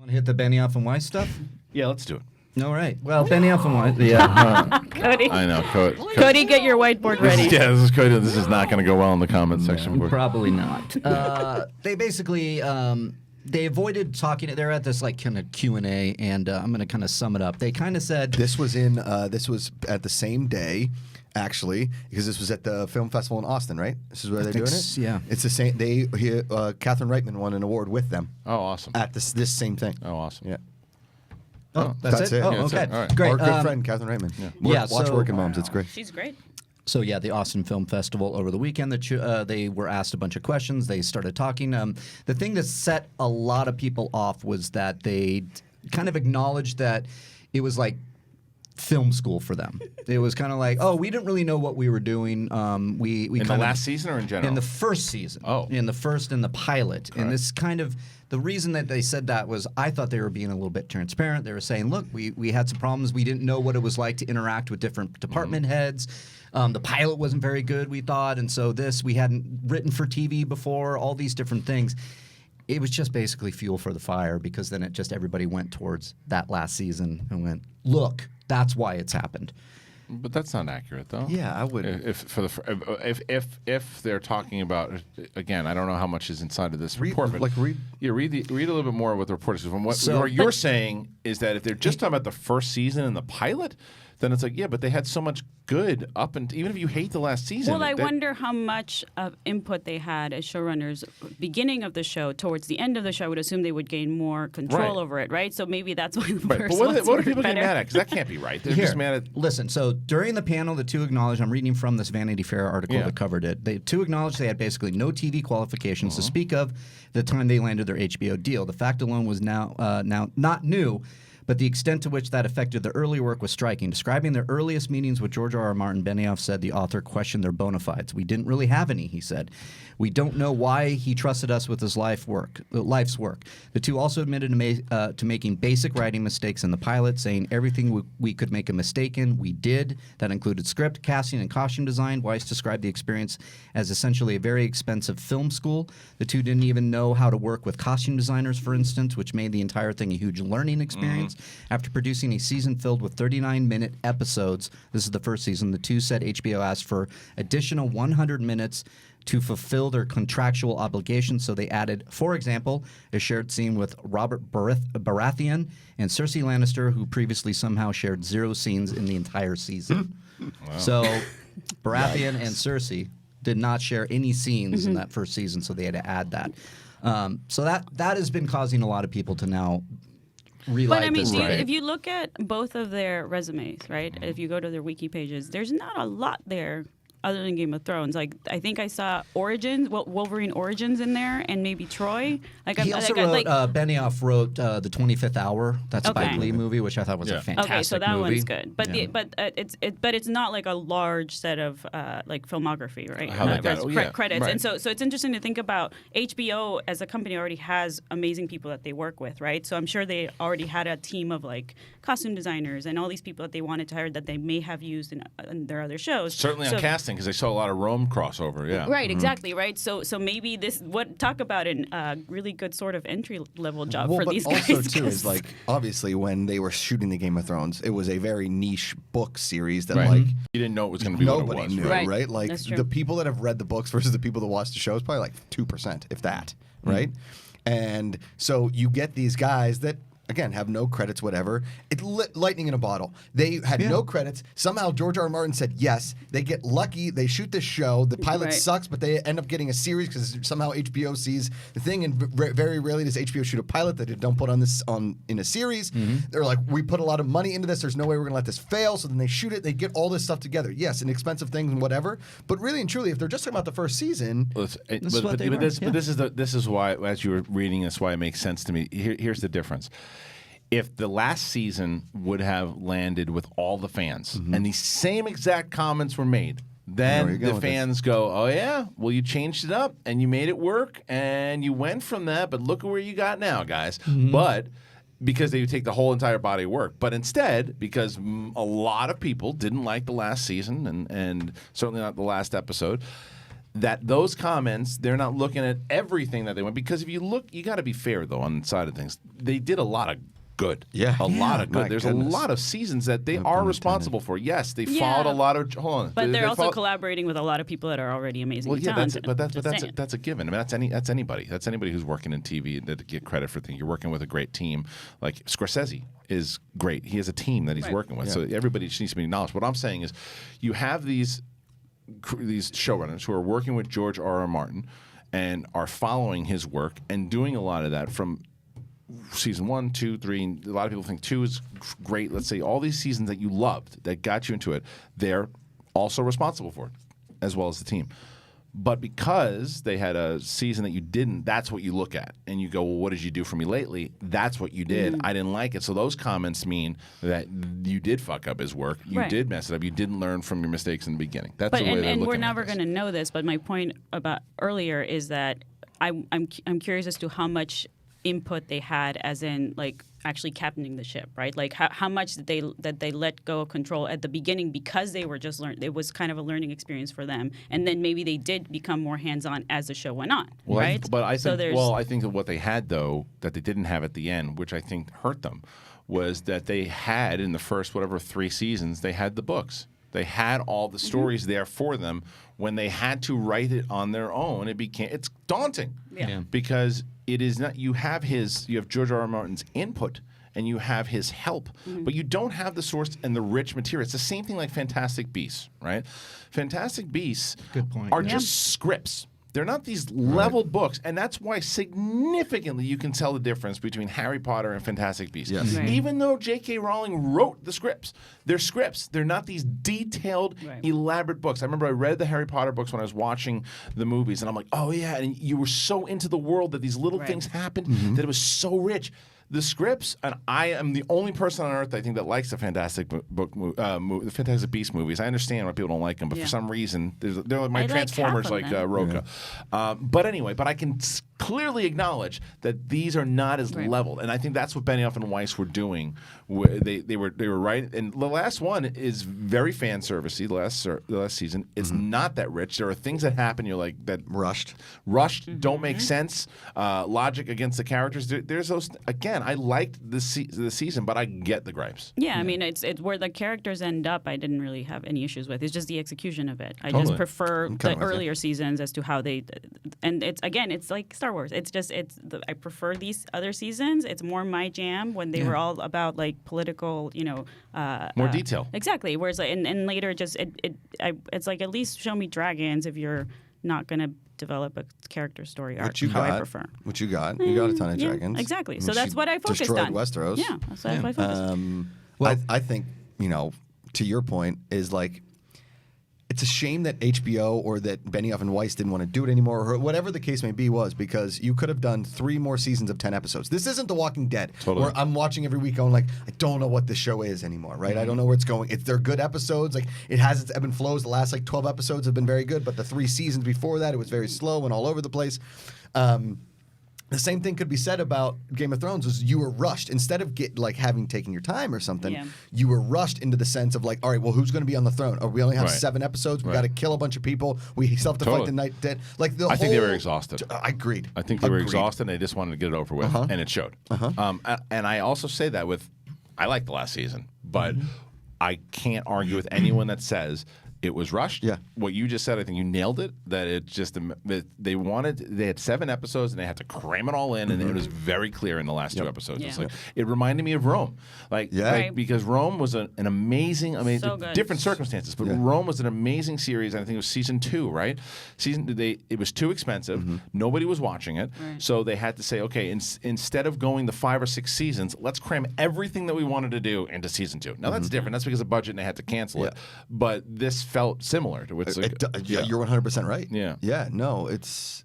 Hit the Benioff and Weiss stuff? Yeah, let's do it. All right. Well, Benioff and Weiss. Yeah. Cody. I know. Cody, get your whiteboard ready. Yeah, this is Cody. This is not going to go well in the comment section. Probably not. They basically they avoided talking. They're at this like kind of Q&A, and I'm going to kind of sum it up. They kind of said this was at the same day. Actually, because this was at the film festival in Austin, right? This is where they're doing it. Yeah, it's the same. Catherine Reitman won an award with them. Oh, awesome! At this same thing. Oh, awesome! Yeah. Oh, that's it. Oh, yeah, okay. All right. Great. Our good friend Catherine Reitman. Yeah. Watch Working Moms. It's great. She's great. So yeah, the Austin Film Festival over the weekend, they were asked a bunch of questions. They started talking. The thing that set a lot of people off was that they kind of acknowledged that it was like film school for them. It was kind of like, oh, we didn't really know what we were doing. We in the last season or in general? In the first season. Oh. In the first and the pilot. Correct. And this kind of the reason that they said that was I thought they were being a little bit transparent. They were saying, look, we had some problems. We didn't know what it was like to interact with different department heads. The pilot wasn't very good, we thought, and so we hadn't written for TV before. All these different things. It was just basically fuel for the fire because then everybody went towards that last season and went, look. That's why it's happened. But that's not accurate, though. Yeah, I would. If they're talking about, again, I don't know how much is inside of this report, but read a little bit more of what the report is. From what you're saying is that if they're just talking about the first season and the pilot, then it's like, yeah, but they had so much good up and even if you hate the last season. Well, I wonder how much of input they had as showrunners beginning of the show towards the end of the show. I would assume they would gain more control over it, right? So maybe that's why the first But ones what were do people better. get mad at? Because that can't be right. They're just mad at... Listen, so during the panel, the two acknowledged, I'm reading from this Vanity Fair article that covered it, the two acknowledged they had basically no TV qualifications to speak of the time they landed their HBO deal. The fact alone was now not new, but the extent to which that affected their early work was striking. Describing their earliest meetings with George R.R. Martin, Benioff said the author questioned their bona fides. We didn't really have any, he said. We don't know why he trusted us with his life's work. The two also admitted to making basic writing mistakes in the pilot, saying everything we could make a mistake in, we did. That included script, casting, and costume design. Weiss described the experience as essentially a very expensive film school. The two didn't even know how to work with costume designers, for instance, which made the entire thing a huge learning experience. After producing a season filled with 39-minute episodes, this is the first season, the two said HBO asked for additional 100 minutes to fulfill their contractual obligations, so they added, for example, a shared scene with Robert Baratheon and Cersei Lannister, who previously somehow shared 0 scenes in the entire season. Wow. So Baratheon and Cersei did not share any scenes in that first season, so they had to add that. So that has been causing a lot of people to now relight But I mean, this. if you look at both of their resumes, right? If you go to their wiki pages, there's not a lot there other than Game of Thrones. Like, I think I saw Wolverine Origins in there, and maybe Troy. He also wrote, Benioff wrote The 25th Hour, that Spike Lee movie, which I thought was a fantastic movie. Okay, so that one's good. But it's not like a large set of like filmography, right? Credits. Right. And so it's interesting to think about HBO as a company already has amazing people that they work with, right? So I'm sure they already had a team of like costume designers and all these people that they wanted to hire that they may have used in their other shows. Certainly on casting, because I saw a lot of Rome crossover. Yeah, right, exactly, right. So maybe talk about a really good sort of entry level job for these guys. Also too is like obviously when they were shooting the Game of Thrones, it was a very niche book series that like you didn't know it was going to be nobody what it was. Knew, right? Like the people that have read the books versus the people that watch the show is probably like 2%, if that, right? And so you get these guys that, again, have no credits, whatever. It's lightning in a bottle. They had no credits. Somehow George R. R. Martin said yes. They get lucky. They shoot this show. The pilot sucks, but they end up getting a series because somehow HBO sees the thing. And very rarely does HBO shoot a pilot that they don't put in a series. They're like, we put a lot of money into this. There's no way we're going to let this fail. So then they shoot it. They get all this stuff together. Yes, inexpensive things and whatever. But really and truly, if they're just talking about the first season, this is why, as you were reading this, why it makes sense to me. Here's the difference. If the last season would have landed with all the fans and the same exact comments were made, then the fans go, oh, yeah, well, you changed it up and you made it work and you went from that, but look at where you got now, guys. But because they would take the whole entire body of work. But instead, because a lot of people didn't like the last season and certainly not the last episode, that those comments, they're not looking at everything that they want. Because if you look, you got to be fair, though, on the side of things. They did a lot of good. Yeah. A lot of good. There's goodness. a lot of seasons that they are responsible for. Yes, they followed a lot of... Hold on. But they're also collaborating with a lot of people that are already amazing and talented. That's a given. I mean, that's anybody. That's anybody who's working in TV that get credit for things. You're working with a great team. Like Scorsese is great. He has a team that he's working with. So everybody just needs to be acknowledged. What I'm saying is you have these showrunners who are working with George R.R. Martin and are following his work and doing a lot of that from season 1, 2, 3. And a lot of people think 2 is great. Let's say all these seasons that you loved that got you into it, they're also responsible for it, as well as the team. But because they had a season that you didn't, that's what you look at. And you go, well, what did you do for me lately? That's what you did. I didn't like it. So those comments mean that you did fuck up his work. You did mess it up. You didn't learn from your mistakes in the beginning. That's the way they're looking at it. And we're never going to know this, but my point about earlier is that I'm curious as to how much input they had, as in like actually captaining the ship, right? Like how much that they let go of control at the beginning because they were just it was kind of a learning experience for them, and then maybe they did become more hands-on as the show went on, right? I think that what they had though that they didn't have at the end, which I think hurt them, was that they had in the first 3 seasons they had the books. They had all the stories there for them. When they had to write it on their own, it's daunting. Yeah. Because it is not. You have George R.R. Martin's input and you have his help, but you don't have the source and the rich material. It's the same thing like Fantastic Beasts, right? Fantastic Beasts are just scripts. They're not these leveled books, and that's why significantly you can tell the difference between Harry Potter and Fantastic Beasts. Yes. Right. Even though J.K. Rowling wrote the scripts, they're scripts. They're not these detailed, elaborate books. I remember I read the Harry Potter books when I was watching the movies, and I'm like, oh yeah, and you were so into the world that these little things happened that it was so rich. The scripts, and I am the only person on earth I think that likes the Fantastic the Fantastic Beasts movies. I understand why people don't like them, but for some reason, they're like my Transformers, like Roka. But anyway, I can clearly acknowledge that these are not as leveled, and I think that's what Benioff and Weiss were doing. They were right, and the last one is very fan servicey. The last season, it's not that rich. There are things that happen. You're like that rushed, don't make sense. Logic against the characters. There's those again. I liked the season, but I get the gripes. Yeah, I mean, it's where the characters end up. I didn't really have any issues with. It's just the execution of it. I just prefer the earlier seasons as to how they. And it's like Star Wars. I prefer these other seasons. It's more my jam when they were all about like political, more detail. Exactly. Whereas and later it's like at least show me dragons if you're not gonna develop a character story arc. I prefer. What you got? You got a ton of dragons. Exactly. I mean, so that's what I focused destroyed on. Westeros. Yeah, that's what I focused on. I think, to your point, is like, it's a shame that HBO or that Benioff and Weiss didn't want to do it anymore, or whatever the case may be was, because you could have done 3 more seasons of 10 episodes. This isn't The Walking Dead, where I'm watching every week going like, I don't know what this show is anymore, right? I don't know where it's going. They're good episodes. Like, it has its ebb and flows. The last 12 episodes have been very good, but the 3 seasons before that, it was very slow and all over the place. The same thing could be said about Game of Thrones. Was you were rushed instead of having taken your time or something. Yeah. You were rushed into the sense of like, all right, well, who's going to be on the throne? Or we only have 7 episodes. We got to kill a bunch of people. We still have to fight the Night Dead. I think they were exhausted. I agreed. I think they were exhausted. and They just wanted to get it over with, and it showed. And I also say that I like the last season, but I can't argue with anyone that says it was rushed. Yeah. What you just said, I think you nailed it. That it just they had 7 episodes and they had to cram it all in, and it was very clear in the last 2 episodes. Yeah. It's like it reminded me of Rome, because Rome was an amazing, so different circumstances, but Rome was an amazing series. And I think it was season 2, right? It was too expensive. Nobody was watching it, so they had to say, okay, instead of going the 5 or 6 seasons, let's cram everything that we wanted to do into season 2. Now that's different. That's because of budget and they had to cancel it. But this felt similar to what's you're 100% right. Yeah. No, it's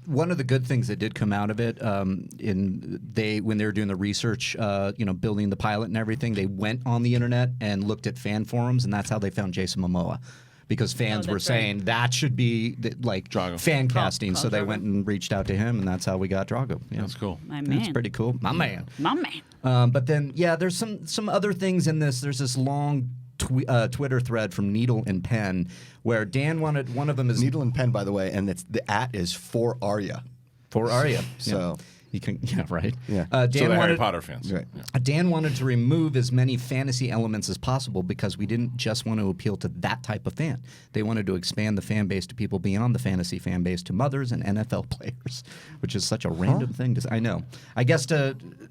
one of the good things that did come out of it, when they were doing the research, building the pilot and everything, they went on the internet and looked at fan forums, and that's how they found Jason Momoa. Because fans were saying that should be Drago. Fan casting, so they went and reached out to him, and that's how we got Drago. Yeah. That's cool. My man. That's pretty cool. My man. My man. But then, there's some other things in this. There's this long Twitter thread from Needle and Pen where Dan wanted one of them is Needle and Pen, by the way, and the @ is for Arya. for Arya. So. You can, right. Yeah. So Dan the Harry wanted, Potter fans. Right. Dan wanted to remove as many fantasy elements as possible because we didn't just want to appeal to that type of fan. They wanted to expand the fan base to people beyond the fantasy fan base, to mothers and NFL players, which is such a random thing to say. I know. I guess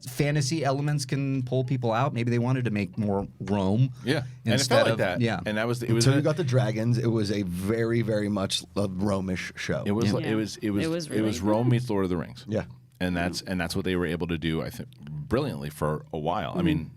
fantasy elements can pull people out. Maybe they wanted to make more Rome. Yeah, and it felt like that. Yeah, and that was Until you got the dragons, it was a very, very much a Romish show. It was Yeah. it was Rome meets Lord of the Rings. Yeah. And that's what they were able to do, I think, brilliantly for a while. I mean,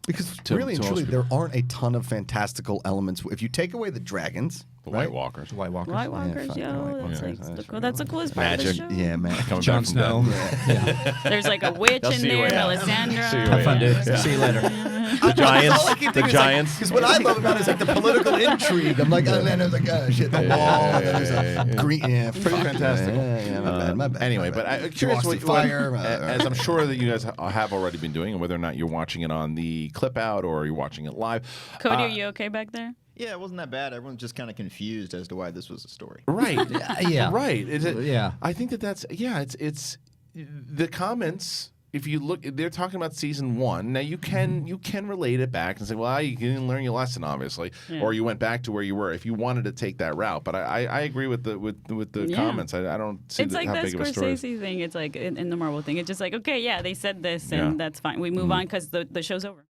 because to really and most truly, people. there aren't a ton of fantastical elements. If you take away the dragons, the right? White Walkers. White Walkers. White Walkers, fucking yo, White that's Walkers. like That's that's the coolest part of the Magic. show. Yeah, man. Coming Jon back from Snow. death. There's like a witch They'll in see you there, later. Melisandre. See you Have later. fun, dude. Yeah. See you later. The Giants. The Giants. Because what I love about it is like the political intrigue. I'm like, oh man, I was like, oh shit, the wall. And then there's a green. Yeah, Pretty fantastic. Yeah, my bad. Anyway, my but bad. I'm curious Frosty what, Fire. as I'm sure that you guys have already been doing, and whether or not you're watching it on the clip out or you're watching it live. Cody, are you okay back there? Yeah, it wasn't that bad. Everyone's just kind of confused as to why this was a story. Right. Yeah. Right. Yeah. I think that's it's the comments. If you look, they're talking about season 1. Now you can relate it back and say, well, you didn't learn your lesson, obviously, or you went back to where you were. If you wanted to take that route, but I agree with the comments. I don't see It's like how that big of a story. Scorsese thing. It's like in the Marvel thing. It's just like, okay, yeah, they said this, and that's fine. We move on because the show's over.